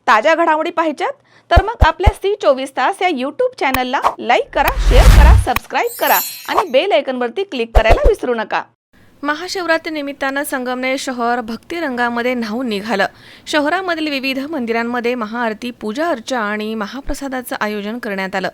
ताज्या घडामोडी पाहिजेत तर मग आपल्या C24 तास या यूट्यूब चॅनलला लाईक करा, शेअर करा, सबस्क्राईब करा आणि बेल आयकॉनवरती क्लिक करायला विसरू नका. महाशिवरात्री निमित्तानं संगमनेर शहर भक्तिरंगामध्ये न्हाऊन निघालं. शहरामधील विविध मंदिरांमध्ये महाआरती, पूजा अर्चा आणि महाप्रसादाचं आयोजन करण्यात आलं.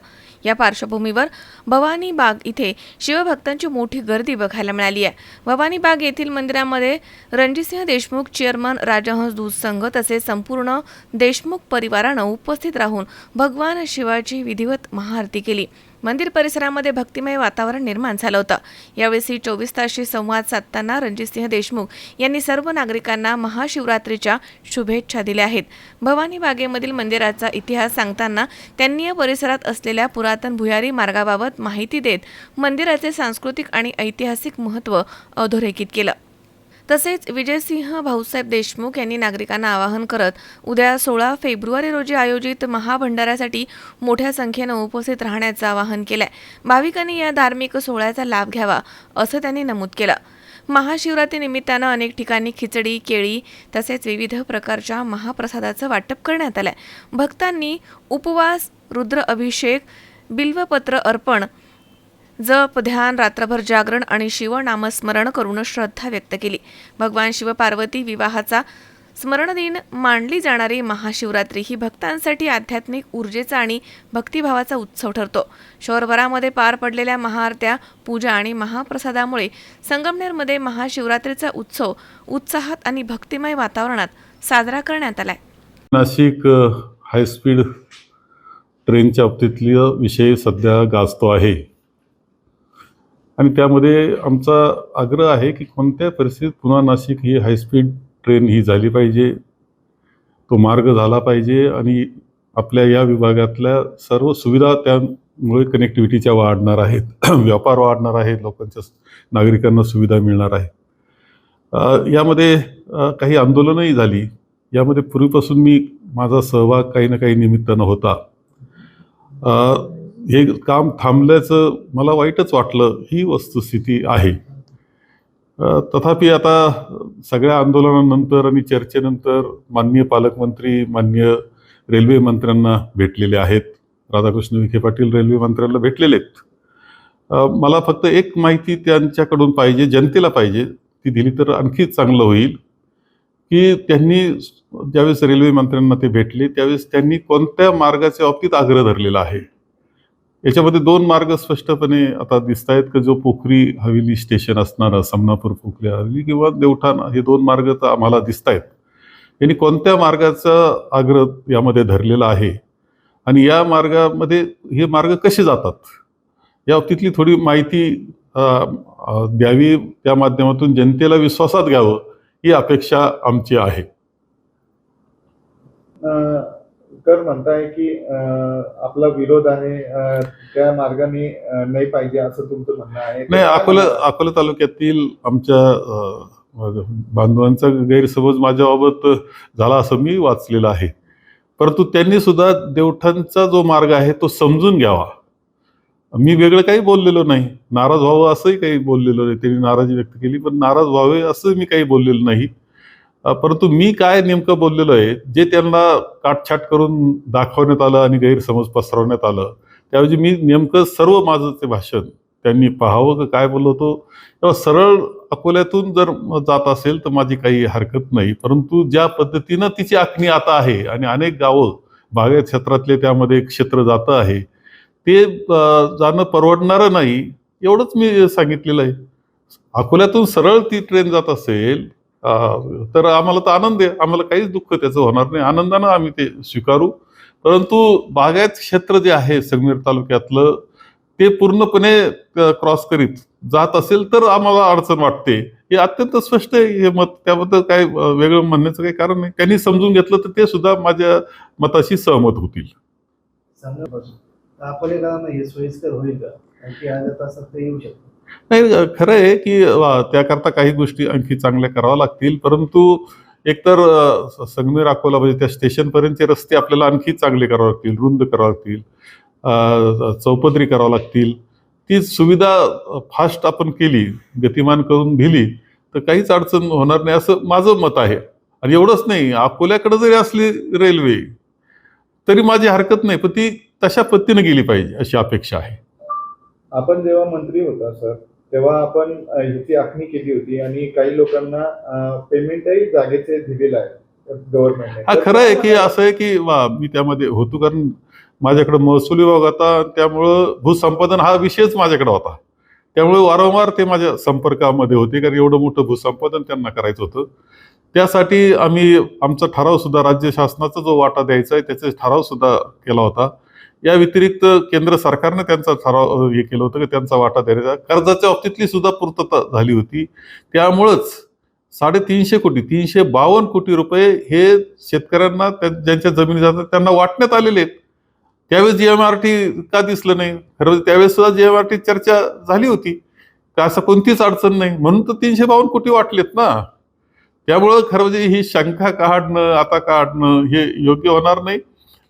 या पार्श्वभूमीवर भवानी बाग इथे शिवभक्तांची मोठी गर्दी बघायला मिळाली आहे. भवानी बाग येथील मंदिरामध्ये रणजितसिंह देशमुख, चेअरमन, राजहंस दूध संघ तसेच संपूर्ण देशमुख परिवारानं उपस्थित राहून भगवान शिवाची विधिवत महाआरती केली. मंदिर परिसरामध्ये भक्तिमय वातावरण निर्माण झालं होतं. यावेळी C24 तासशी संवाद साधताना रणजितसिंह देशमुख यांनी सर्व नागरिकांना महाशिवरात्रीच्या शुभेच्छा दिल्या आहेत. भवानी बागेमधील मंदिराचा इतिहास सांगताना त्यांनी या परिसरात असलेल्या पुरातन भुयारी मार्गाबाबत माहिती देत मंदिराचे सांस्कृतिक आणि ऐतिहासिक महत्त्व अधोरेखित केलं. तसेच विजयसिंह भाऊसाहेब देशमुख यांनी नागरिकांना आवाहन करत उद्या 16 फेब्रुवारी रोजी आयोजित महाभंडाऱ्यासाठी मोठ्या संख्येनं उपस्थित राहण्याचं आवाहन केलंय. भाविकांनी या धार्मिक सोहळ्याचा लाभ घ्यावा असं त्यांनी नमूद केलं. महाशिवरात्री निमित्तानं अनेक ठिकाणी खिचडी, केळी तसेच विविध प्रकारच्या महाप्रसादाचं वाटप करण्यात आलंय. भक्तांनी उपवास, रुद्र अभिषेक, बिल्वपत्र अर्पण, जप, ध्यान, रात्रभर जागरण आणि शिवनामस्मरण करून श्रद्धा व्यक्त केली. भगवान शिवपार्वती विवाहाचा स्मरणदिन मानली जाणारी महाशिवरात्री ही भक्तांसाठी आध्यात्मिक ऊर्जेचा आणि भक्तिभावाचा उत्सव ठरतो. शहरभरामध्ये पार पडलेल्या महाआरत्या, पूजा आणि महाप्रसादामुळे संगमनेरमध्ये महाशिवरात्रीचा उत्सव उत्साहात आणि भक्तिमय वातावरणात साजरा करण्यात आलाय. नाशिक हायस्पीड ट्रेनच्या बाबतीतली विषय सध्या गाजतो आहे आणि त्यामध्ये आमचा आग्रह आहे की कोणत्या परिस्थितीत पुन्हा नाशिक ही हायस्पीड ट्रेन ही झाली पाहिजे, तो मार्ग झाला पाहिजे आणि आपल्या या विभागातल्या सर्व सुविधा त्यामुळे कनेक्टिव्हिटीच्या वाढणार आहेत, व्यापार वाढणार आहे, लोकांच्या नागरिकांना सुविधा मिळणार आहे. यामध्ये काही आंदोलनही झाली. यामध्ये पूर्वीपासून माझा सहभाग काही ना काही निमित्तानं होता. हे काम थांबल्याचं मला वाईटच वाटलं, ही वस्तुस्थिती आहे. तथापि आता सगळ्या आंदोलनानंतर आणि चर्चेनंतर माननीय पालकमंत्री, माननीय रेल्वे मंत्र्यांना भेटलेले आहेत. राधाकृष्ण विखे पाटील रेल्वे मंत्र्यांना भेटलेले आहेत. मला फक्त एक माहिती त्यांच्याकडून पाहिजे, जनतेला पाहिजे, ती दिली तर आणखी चांगलं होईल की त्यांनी ज्यावेळेस रेल्वे मंत्र्यांना ते भेटले त्यावेळेस त्यांनी कोणत्या मार्गाच्या बाबतीत आग्रह धरलेला आहे. याच्यामध्ये 2 मार्ग स्पष्टपणे आता दिसत आहेत की जो पोखरी हवेली स्टेशन असणारा समनापूर पोखरी हवेली किंवा देवठाण, हे 2 मार्ग तर आम्हाला दिसत आहेत. यांनी कोणत्या मार्गाचा आग्रह यामध्ये धरलेला आहे आणि या मार्गामध्ये हे मार्ग कसे जातात या बाबतीतली थोडी माहिती द्यावी, त्या माध्यमातून जनतेला विश्वासात घ्यावं ही अपेक्षा आमची आहे. तर म्हणताय की आपला विरोध आहे, त्या मार्गाने नाही पाहिजे असं तुमचं म्हणणं आहे? नाही, अकोला तालुक्यातील आमच्या बांधवांचा गैरसमज माझ्याबाबत झाला असं मी वाचलेलं आहे. परंतु त्यांनी सुद्धा देवठाणचा जो मार्ग आहे तो समजून घ्यावा. मी वेगळं काही बोललेलो नाही, नाराज व्हावं असंही काही बोललेलो नाही. त्यांनी नाराजी व्यक्त केली पण नाराज व्हावे असं मी काही बोललेलो नाही. परंतु मी काय नेमकं बोललेलो आहे, जे त्यांना काटछाट करून दाखवण्यात आलं आणि गैरसमज पसरवण्यात आलं, त्याऐवजी मी नेमकं सर्व माझं ते भाषण त्यांनी पाहावं की काय बोललो होतो. तेव्हा सरळ अकोल्यातून जर जात असेल तर माझी काही हरकत नाही. परंतु ज्या पद्धतीनं तिची आखणी आता आहे आणि अनेक गावं बागायत क्षेत्रातले त्यामध्ये क्षेत्र जातं आहे, ते जाणं परवडणारं नाही एवढंच मी सांगितलेलं आहे. अकोल्यातून सरळ ती ट्रेन जात असेल तर आम्हाला तर आनंद आहे, आम्हाला काहीच दुःख त्याचं होणार नाही, आनंदानं आम्ही ते स्वीकारू. परंतु बागायत क्षेत्र जे आहे संगमेर तालुक्यातलं ते पूर्णपणे क्रॉस करीत जात असेल तर आम्हाला अडचण वाटते. हे अत्यंत स्पष्ट आहे हे मत, त्याबद्दल काय वेगळं म्हणण्याचं काही कारण नाही. त्यांनी समजून घेतलं तर ते सुद्धा माझ्या मताशी सहमत होतील. हे सोयीस्कर होईल का? येऊ शकतो. नाही, खरं आहे की त्याकरता काही गोष्टी आणखी चांगल्या कराव्या लागतील. परंतु एकतर संगमेर अकोला म्हणजे त्या स्टेशनपर्यंतचे रस्ते आपल्याला आणखी चांगले करावे लागतील, रुंद करावे लागतील, चौपदरी करावं लागतील. ती सुविधा फास्ट आपण केली, गतिमान करून दिली तर काहीच अडचण होणार नाही असं माझं मत आहे. आणि एवढंच नाही, अकोल्याकडे जरी असली रेल्वे तरी माझी हरकत नाही, पण ती तशा पद्धतीने गेली पाहिजे अशी अपेक्षा आहे. आपण जेव्हा मंत्री होता सर, तेव्हा आपण ह्याची आखणी केली होती आणि काही लोकांना पेमेंटही जागेचे दिलेलं आहे गव्हर्नमेंटने. हा खरं आहे की असं आहे की मी त्यामध्ये होतो, कारण माझ्याकडे महसूल विभाग होता, त्यामुळं भूसंपादन हा विषयच माझ्याकडे होता. त्यामुळे वारंवार ते माझ्या संपर्कामध्ये होते, कारण एवढं मोठं भूसंपादन त्यांना करायचं होतं. त्यासाठी आम्ही आमचा ठराव सुद्धा, राज्य शासनाचा जो वाटा द्यायचा आहे त्याचा ठराव सुद्धा केला होता. या व्यतिरिक्त केंद्र सरकारने त्यांचा ठराव हे केलं होतं की त्यांचा वाटा द्यायचा. कर्जाच्या बाबतीतली सुद्धा पूर्तता झाली होती. त्यामुळंच 350 कोटी 352 कोटी रुपये हे शेतकऱ्यांना ज्यांच्या जमिनी जातात त्यांना वाटण्यात आलेले आहेत. त्यावेळेस जीएमआरटी का दिसलं नाही? खरं त्यावेळेस सुद्धा जीएमआरटी चर्चा झाली होती का असं कोणतीच अडचण नाही, म्हणून तर 352 कोटी वाटलेत ना. त्यामुळं खरं म्हणजे ही शंका काढणं आता काढणं हे योग्य होणार नाही.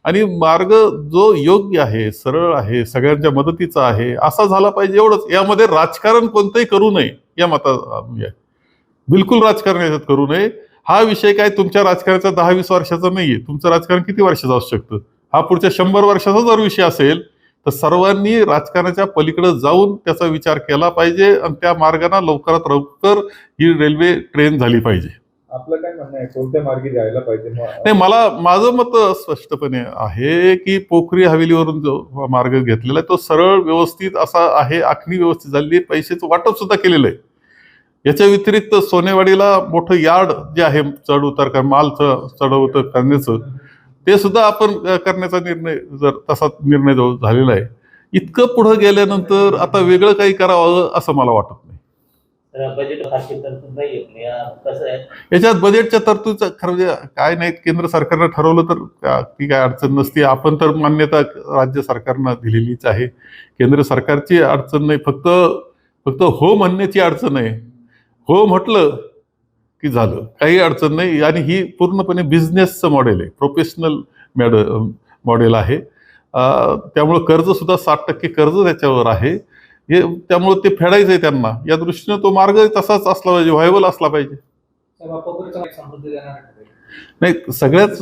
आणि मार्ग जो योग्य आहे, सरळ आहे, सगळ्यांच्या मदतीचा आहे असा झाला पाहिजे, एवढंच. यामध्ये राजकारण कोणतंही करू नये या बिलकुल राजकारण याच्यात करू नये. हा विषय काय तुमच्या राजकारणाचा 10-20 वर्षाचा नाहीये. तुमचं राजकारण किती वर्षाचं असू शकतं? हा पुढच्या 100 वर्षाचा जर विषय असेल तर सर्वांनी राजकारणाच्या पलीकडे जाऊन त्याचा विचार केला पाहिजे आणि त्या मार्गाने लवकरात लवकर ही रेल्वे ट्रेन झाली पाहिजे. आपलं काय म्हणणं आहे, कोणत्या मार्गी जायला पाहिजे? नाही, माझं मत स्पष्टपणे आहे की पोखरी हवेलीवरून जो मार्ग घेतलेला आहे तो सरळ व्यवस्थित असा आहे, आखणी व्यवस्थित झालेली, पैशाचं वाटप सुद्धा केलेलं आहे. याच्या व्यतिरिक्त सोनेवाडीला मोठं यार्ड जे आहे चढ उतार माल चढ उतार करण्याचं, ते सुद्धा आपण करण्याचा निर्णय जर तसा निर्णय झालेला आहे. इतकं पुढे गेल्यानंतर आता वेगळं काही करावं असं मला वाटत नाही. बजेट तरतूद नाही कसं आहे याच्यात बजेटच्या तरतूद खरं म्हणजे काय नाही, केंद्र सरकारनं ठरवलं तर ती काय अडचण नसते. आपण तर मान्यता राज्य सरकारनं दिलेलीच आहे. केंद्र सरकारची अडचण नाही, फक्त हो म्हणण्याची अडचण आहे. हो म्हटलं की झालं, काही अडचण नाही. आणि ही पूर्णपणे बिझनेसचं मॉडेल आहे, प्रोफेशनल मॉडेल आहे. त्यामुळं कर्ज सुद्धा 60% कर्ज त्याच्यावर आहे. हे त्यामुळे ते फेडायचं आहे त्यांना. या दृष्टीनं तो मार्ग तसाच असला पाहिजे, व्हायबल असला पाहिजे. नाही, सगळ्याच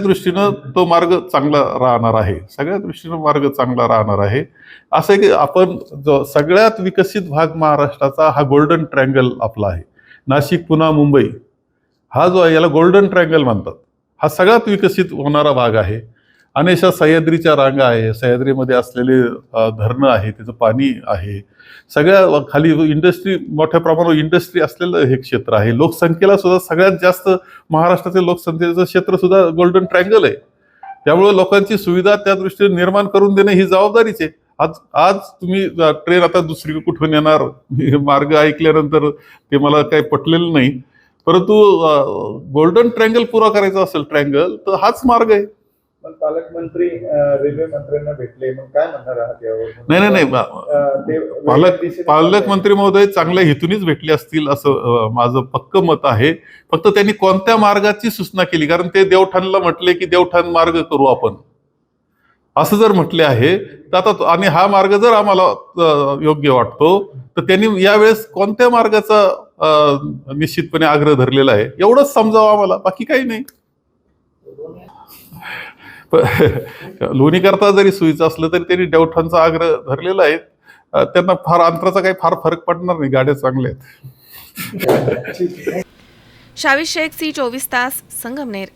दृष्टीनं तो मार्ग चांगला राहणार आहे. सगळ्या दृष्टीनं मार्ग चांगला राहणार आहे. असं आहे की आपण जो सगळ्यात विकसित भाग महाराष्ट्राचा हा गोल्डन ट्रँगल आपला आहे. नाशिक, पुणे, मुंबई हा जो आहे याला गोल्डन ट्रँगल म्हणतात. हा सगळ्यात विकसित होणारा भाग आहे. अनेशा सह्याद्रीच्या रांगा आहे, सह्याद्रीमध्ये असलेले धरणं आहे, त्याचं पाणी आहे. सगळ्या खाली इंडस्ट्री, मोठ्या प्रमाणावर इंडस्ट्री असलेलं हे क्षेत्र आहे. लोकसंख्येला सुद्धा सगळ्यात जास्त महाराष्ट्राचे लोकसंख्येचं क्षेत्र सुद्धा गोल्डन ट्रँगल आहे. त्यामुळे लोकांची सुविधा त्या दृष्टीने निर्माण करून देणे ही जबाबदारीच आहे. आज तुम्ही ट्रेन आता दुसरी कुठून येणार मार्ग ऐकल्यानंतर ते मला काही पटलेलं नाही, परंतु गोल्डन ट्रँगल पुरा करायचा असेल ट्रँगल तर हाच मार्ग आहे. पण पालकमंत्री रेल्वे मंत्र्यांना भेटले, मग काय म्हणणार आहात यावर? नाही, पालकमंत्री महोदय चांगल्या हेतूनच भेटले असतील असं माझं पक्क मत आहे. फक्त त्यांनी कोणत्या मार्गाची सूचना केली, कारण ते देवठाणला म्हटले की देवठाण मार्ग करू आपण असं जर म्हटले आहे तर आता, आणि हा मार्ग जर आम्हाला योग्य वाटतो तर त्यांनी यावेळेस कोणत्या मार्गाचा निश्चितपणे आग्रह धरलेला आहे एवढंच समजावं आम्हाला, बाकी काही नाही. लोणी करता जरी सोयीचं असलं तरी त्यांनी देवठाणचा आग्रह धरलेला आहे. त्यांना फार अंतराचा काही फार फरक पडणार नाही, गाड्या चांगल्या आहेत. शावीर शेख, C24 तास, संगमनेर.